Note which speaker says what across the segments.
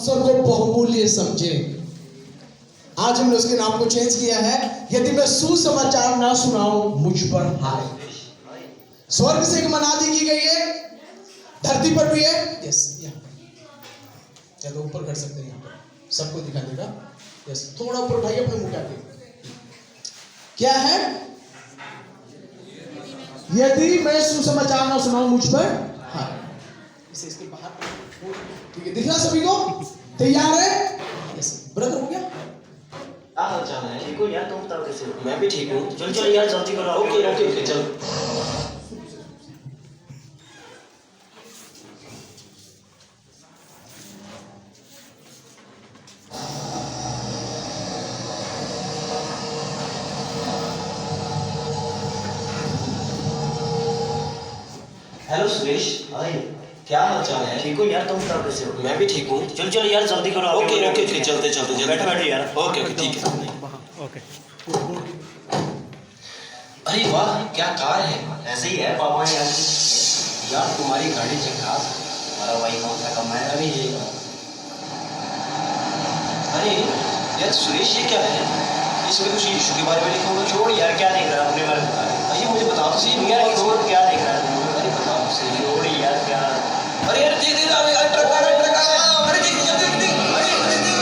Speaker 1: अवसर को बहुमूल्य समझे। आज हमने उसके नाम को चेंज किया है, यदि मैं सुसमाचार ना सुनाऊं मुझ पर हाय। स्वर्ग से एक मनादी की गई है, धरती पर भी है। यस, या तो ऊपर कर सकते हैं, यहाँ पर सबको दिखा देगा। यस, थोड़ा ऊपर भाई अपने मुंह के क्या है? यदि मैं सुसमाचार ना सुनाऊं मुझ पर हाय। इसे इसके बाहर, ठीक है, दिखला सभी को? तैयार है? यस, ब्रदर हो गया?
Speaker 2: क्या हाल चाल है? ठीक हो यार, तुम बताओ कैसे हो? मैं भी ठीक हूँ। चल चल यार, जल्दी करो। ओके ओके ओके, चल। हेलो सुरेश, हाय, क्या हाल चाल है? ठीक हो यार, तुम बताओ कैसे हो? मैं भी ठीक हूँ। चल चल यार, जल्दी करो। ओके ओके ओके, चलते चलते चलते। बैठो बैठो यार। ओके ओके, ठीक है।
Speaker 3: ओके।
Speaker 2: अरे वाह, क्या कार है! ऐसे ही है पापा ने यार। यार तुम्हारी गाड़ी झकास है। हमारा भाई कौन सा कम है? अरे ये, अरे यार सुरेश, ये क्या है? इसमें कुछ इशू के बारे में लिखा होगा। छोड़ यार, क्या देख रहा है अपने बारे में? भैया मुझे बताओ तो सही यार, छोड़, क्या देख रहा है? अरे बताओ तो सही। छोड़ यार, क्या? अरे यार देख देख, अरे ट्रक आ रहा है, ट्रक आ रहा है। अरे देख देख देख, अरे अरे देख।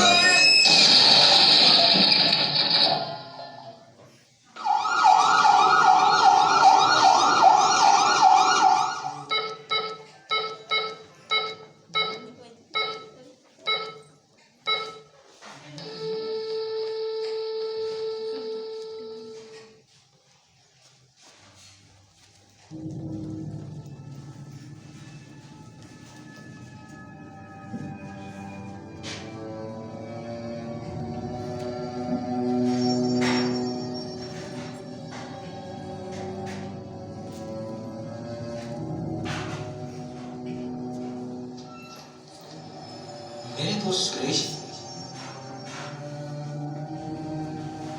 Speaker 2: मेरे दोस्त सुरेश,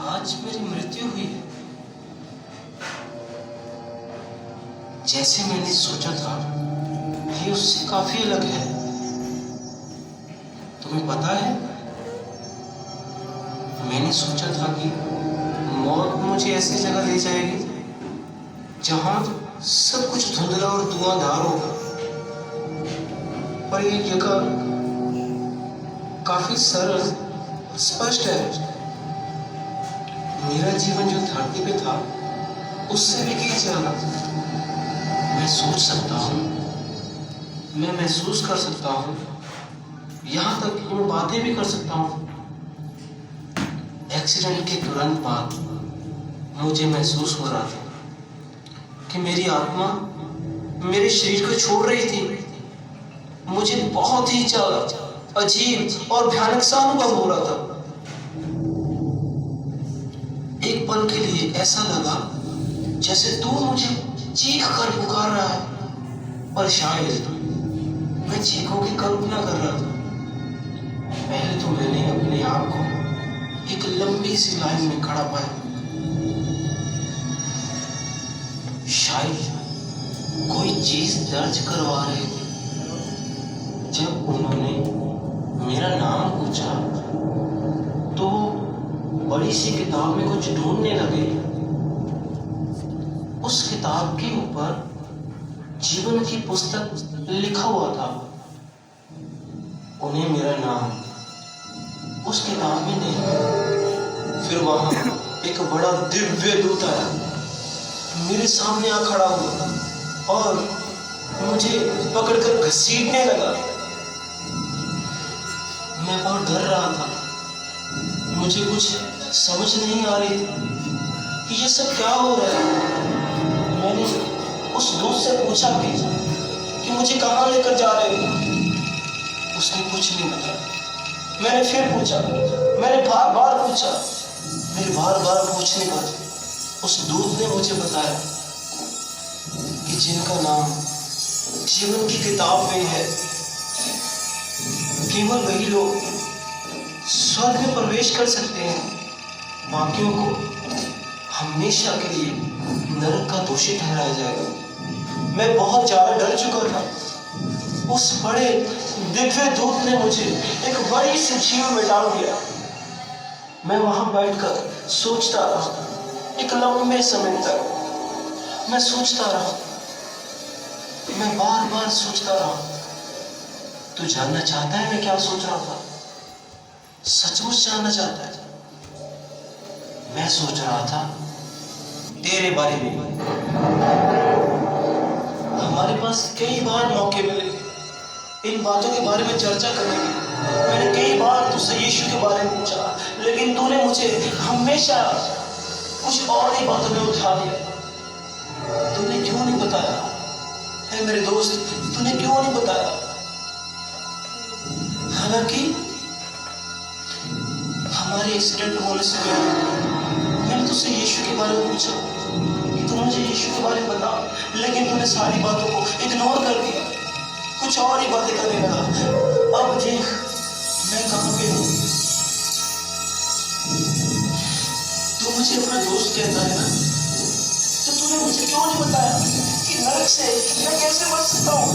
Speaker 2: आज मेरी मृत्यु हुई है। जैसे मैंने सोचा था, ये उससे काफी अलग है। तुम्हें पता है, मैंने सोचा था कि मौत मुझे ऐसी जगह ले जाएगी जहां सब कुछ धुंधला और धुआंधार होगा, पर ये जगह काफी सरल, स्पष्ट है। मेरा जीवन जो धरती पे था, उससे भी कहीं ज्यादा। मैं सोच सकता हूँ, मैं महसूस कर सकता हूँ, यहाँ तक कि मैं बातें भी कर सकता हूँ। एक्सीडेंट के तुरंत बाद मुझे महसूस हो रहा था कि मेरी आत्मा मेरे शरीर को छोड़ रही थी। मुझे बहुत ही ज्यादा अजीब और भयानक सा अनुभव हो रहा था। एक पल के लिए ऐसा लगा जैसे तू मुझे चीख कर पुकार रहा है, पर शायद मैं चीखों की कल्पना कर रहा था। पहले तो मैंने अपने आप को एक लंबी सी लाइन में खड़ा पाया। शायद कोई चीज दर्ज करवा रहे थे। जब उन्होंने मेरा नाम पूछा तो बड़ी सी किताब में कुछ ढूंढने लगे। उस किताब के ऊपर जीवन की पुस्तक लिखा हुआ था। उन्हें मेरा नाम उस किताब में नहीं। फिर वहां एक बड़ा दिव्य दूत आया, मेरे सामने आ खड़ा हुआ और मुझे पकड़कर घसीटने लगा। मैं बहुत डर रहा था। मुझे कुछ समझ नहीं आ रही थी कि ये सब क्या हो रहा है। मैंने उस दूत से पूछा कि मुझे कहाँ लेकर जा रहे हो। उसने कुछ नहीं बताया। मैंने फिर पूछा, मैंने बार बार पूछा। मेरे बार बार पूछने पर उस दूत ने मुझे बताया कि जिनका नाम जीवन की किताब में है, केवल वही लोग स्वर्ग में प्रवेश कर सकते हैं। बाकियों को हमेशा के लिए नरक का दोषी ठहराया जाएगा। मैं बहुत ज्यादा डर चुका था। उस बड़े दिव्य दूत ने मुझे एक बड़ी सी झील में डाल दिया। मैं वहां बैठकर सोचता रहा, एक लंबे समय तक मैं सोचता रहा, मैं बार बार सोचता रहा। तू जानना चाहता है मैं क्या सोच रहा था? सचमुच जानना चाहता है? मैं सोच रहा था तेरे बारे में। हमारे पास कई बार मौके मिले इन बातों के बारे में चर्चा करने की। मैंने कई बार तुझसे यीशु के बारे में पूछा, लेकिन तूने मुझे हमेशा कुछ और ही बातों में उठा दिया। तूने क्यों नहीं बताया? है मेरे दोस्त, तूने क्यों नहीं बताया? हालांकि हमारे एक्सीडेंट होने से पहले मैंने तुझसे यीशु के बारे में पूछा कि तू मुझे यीशु के बारे में बता, लेकिन तूने सारी बातों को इग्नोर कर दिया, कुछ और ही बातें करने लगा। अब देख मैं कहां पे हूं। तू मुझे अपना दोस्त कहता है ना, तो तूने मुझे क्यों नहीं बताया कि नरक से मैं कैसे बच सकता हूं?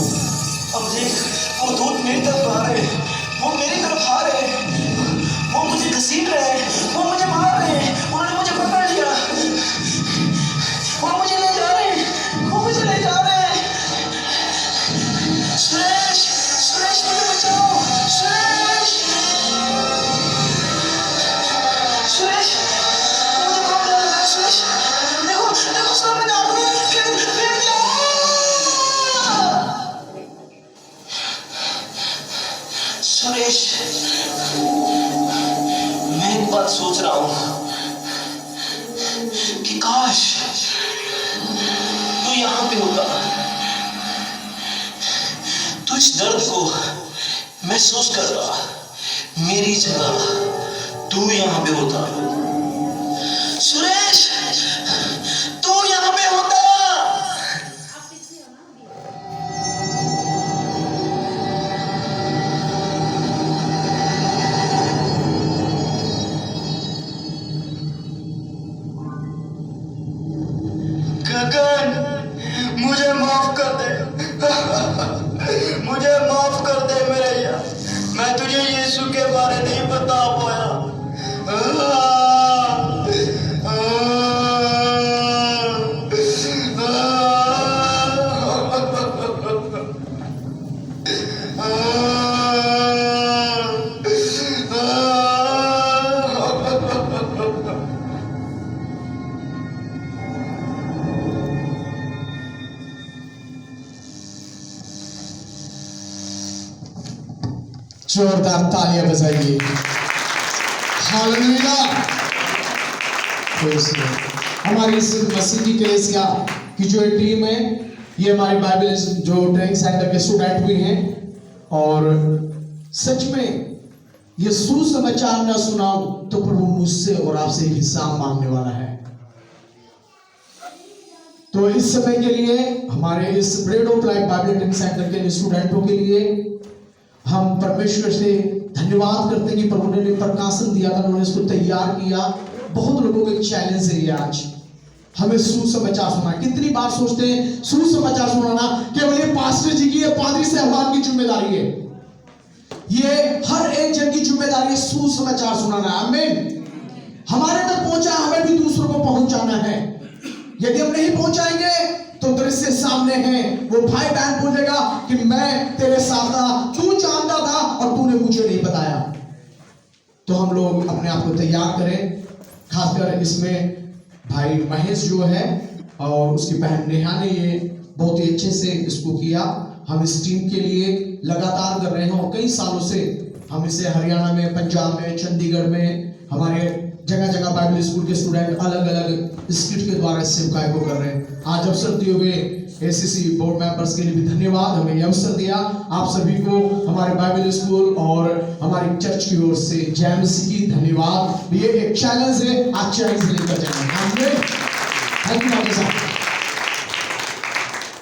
Speaker 2: अब देख वो दूत मेरी तरफ आ रहे हैं, वो मेरी तरफ आ रहे हैं, वो मुझे घसीट रहे हैं, वो मुझे मार रहे हैं, उन्होंने मुझे पकड़ लिया, वो मुझे ले जा रहे हैं, वो मुझे ले जा रहे हैं। सुरेश, सुरेश मुझे बचाओ, सुरेश, सुरेश मुझे कौन ले रहा है? सुरेश देखो, देखो सामने आदमी फिर दिया। सुरेश मैं एक बात सोच रहा हूं कि काश तू यहां पे होता, तू इस दर्द को महसूस करता, मेरी जगह तू यहां पे होता। सुरेश तू यहां पे होता। गगन मुझे माफ कर दे, मुझे माफ कर दे मेरे यार, मैं तुझे यीशु के बारे नहीं बता पाया।
Speaker 1: जोरदार तालियां बजाइए। हालेलुया। हमारी इस मसीही कलीसिया की जो टीम है, ये हमारी बाइबल जो ट्रेनिंग सेंटर के स्टूडेंट भी हैं, और सच में ये सुसमाचार ना सुनाऊं तो प्रभु मुझसे और आपसे हिसाब मांगने वाला है। तो इस समय के लिए हमारे इस bread of life Bible training centre के स्टूडेंटों के लिए हम परमेश्वर से धन्यवाद करते हैं कि प्रभु ने प्रकाशन दिया था, उन्होंने इसको तैयार किया। बहुत लोगों को एक चैलेंज है ये आज, हमें सुसमाचार सुना। कितनी बार सोचते हैं सुसमाचार सुनाना केवल ये पास्टर जी की, ये पादरी साहब की जिम्मेदारी है। ये हर एक जन की जिम्मेदारी है सुसमाचार सुनाना। आमीन। हमारे तक पहुंचा, हमें भी दूसरों को पहुंचाना है। यदि हम नहीं पहुंचाएंगे तो दृश्य सामने है, वो भाई बहन बोलेगा कि मैं तेरे साथ था, तू जानता था और तूने मुझे नहीं बताया। तो हम लोग अपने आप को तैयार करें, खासकर इसमें भाई महेश जो है और उसकी बहन नेहा ने ये बहुत ही अच्छे से इसको किया। हम इस टीम के लिए लगातार कर रहे हैं और कई सालों से हम इसे हरियाणा में, पंजाब में, चंडीगढ़ में, हमारे जगह जगह बाइबल स्कूल के स्टूडेंट अलग अलग स्किट के द्वारा इस सेवकाई को कर रहे हैं। आज अवसर दिए हुए एसीसी बोर्ड मेंबर्स के लिए भी धन्यवाद, हमें यह अवसर दिया। आप सभी को हमारे बाइबल स्कूल और हमारी चर्च की ओर से जय मसीह की धन्यवाद। ये एक चैलेंज है, आज चैलेंज लेकर जाएंगे। Thank you.